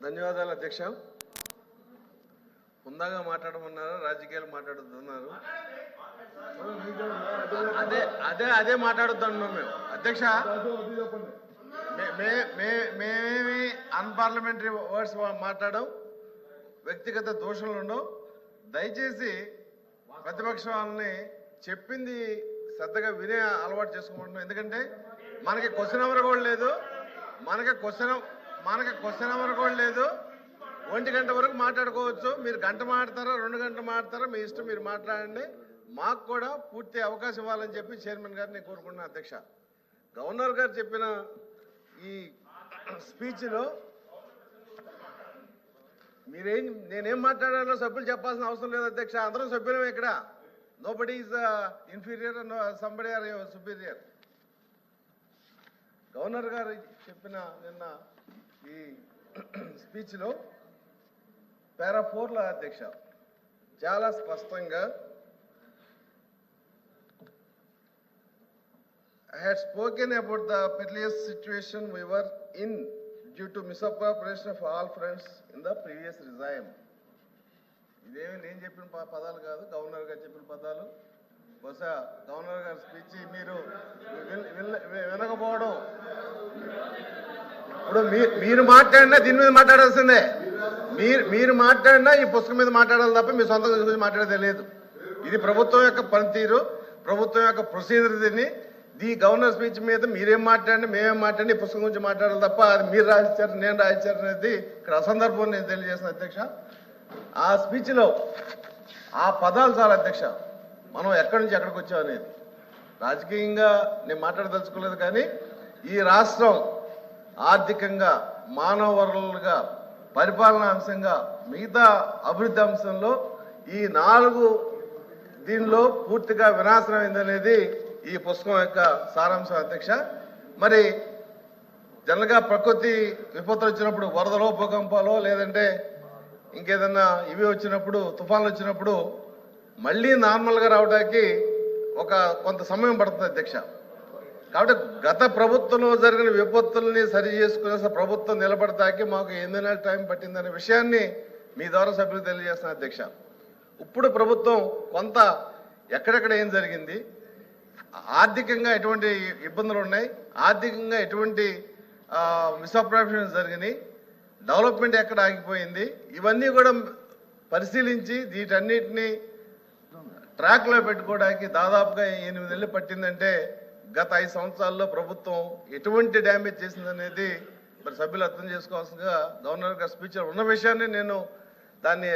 ధన్యవాదాలు అధ్యక్ష. హుందాగా మాట్లాడమన్నారు, రాజకీయాలు మాట్లాడుతున్నారు. అదే అదే అదే మాట్లాడుతున్నాం మేము అధ్యక్ష. మేమేమి అన్పార్లమెంటరీ వర్డ్స్ మాట్లాడడం, వ్యక్తిగత దోషాలు ఉండవు. దయచేసి ప్రతిపక్ష వాళ్ళని చెప్పింది శ్రద్ధగా వినే అలవాటు చేసుకోమంటున్నాం. ఎందుకంటే మనకి క్వశ్చన్ అవర్ కూడా లేదు, మనకి క్వశ్చన్ అవర్ కూడా లేదు. 1 గంట వరకు మాట్లాడుకోవచ్చు. మీరు గంట మాట్లాడతారా, 2 గంటలు మాట్లాడతారా, మీ ఇష్టం, మీరు మాట్లాడండి. మాకు కూడా పూర్తి అవకాశం ఇవ్వాలని చెప్పి చైర్మన్ గారిని కోరుకుంటున్నాను అధ్యక్ష. గవర్నర్ గారు చెప్పిన ఈ స్పీచ్లో నేనేం మాట్లాడాలో సభ్యులు చెప్పాల్సిన అవసరం లేదు అధ్యక్ష. అందరం సభ్యులమే ఇక్కడ. Nobody is inferior, somebody are superior. Governor గారు చెప్పిన నిన్న ఈ స్పీచ్లో పారా 4లో అధ్యక్ష చాలా స్పష్టంగా I had spoken about the perilous situation we were in due to misappropriation of all funds in the previous regime. ఇదేమి నేను చెప్పిన పదాలు కాదు, గవర్నర్ గారు చెప్పిన పదాలు. బహుశా గవర్నర్ గారి స్పీచ్ మీరు వినకపోవడం. ఇప్పుడు మీరు మాట్లాడినా దీని మీద మాట్లాడాల్సిందే. మీరు మాట్లాడినా ఈ పుస్తకం మీద మాట్లాడాలి తప్ప మీ సొంత గురించి మాట్లాడేదే లేదు. ఇది ప్రభుత్వం యొక్క పనితీరు, ప్రభుత్వం యొక్క ప్రొసీజర్. ఈ గవర్నర్ స్పీచ్ మీద మీరేం మాట్లాడండి, మేమేం మాట్లాడి ఈ పుస్తకం గురించి మాట్లాడాలి తప్ప అది మీరు రాయించారు, నేను రాయించారు అనేది ఇక్కడ అసందర్భం నేను తెలియజేసిన అధ్యక్ష. ఆ స్పీచ్లో ఆ పదాలు చాలా అధ్యక్ష. మనం ఎక్కడి నుంచి ఎక్కడికి వచ్చాం అనేది రాజకీయంగా నేను మాట్లాడదలుచుకోలేదు. కానీ ఈ రాష్ట్రం ఆర్థికంగా, మానవ వనరులుగా, పరిపాలనా అంశంగా, మిగతా అభివృద్ధి అంశంలో ఈ 4 దీనిలో పూర్తిగా వినాశనం అయిందనేది ఈ పుస్తకం యొక్క సారాంశం అధ్యక్ష. మరి జనరల్గా ప్రకృతి విపత్తులు వచ్చినప్పుడు, వరదలో, భూకంపాలో, లేదంటే ఇంకేదన్నా ఇవి వచ్చినప్పుడు, తుఫాన్లు వచ్చినప్పుడు మళ్ళీ నార్మల్గా రావడానికి కొంత సమయం పడుతుంది అధ్యక్ష. కాబట్టి గత ప్రభుత్వంలో జరిగిన విపత్తుల్ని సరి చేసుకునే ప్రభుత్వం నిలబడతాకి మాకు 8 నెలల టైం పట్టిందనే విషయాన్ని మీ ద్వారా సభ్యులు తెలియజేస్తున్న అధ్యక్ష. ఇప్పుడు ప్రభుత్వం కొంత ఎక్కడెక్కడ ఏం జరిగింది, ఆర్థికంగా ఎటువంటి ఇబ్బందులు ఉన్నాయి, ఆర్థికంగా ఎటువంటి మిస్అప్రాప్రియేషన్ జరిగినాయి, డెవలప్మెంట్ ఎక్కడ ఆగిపోయింది, ఇవన్నీ కూడా పరిశీలించి వీటన్నిటినీ ట్రాక్లో పెట్టుకోవడానికి దాదాపుగా 8 నెలలు పట్టిందంటే గత 5 సంవత్సరాల్లో ప్రభుత్వం ఎటువంటి డ్యామేజ్ చేసిందనేది మరి సభ్యులు అర్థం చేసుకోవాల్సిందిగా గవర్నర్ గారి స్పీచ్లో ఉన్న విషయాన్ని నేను దాన్ని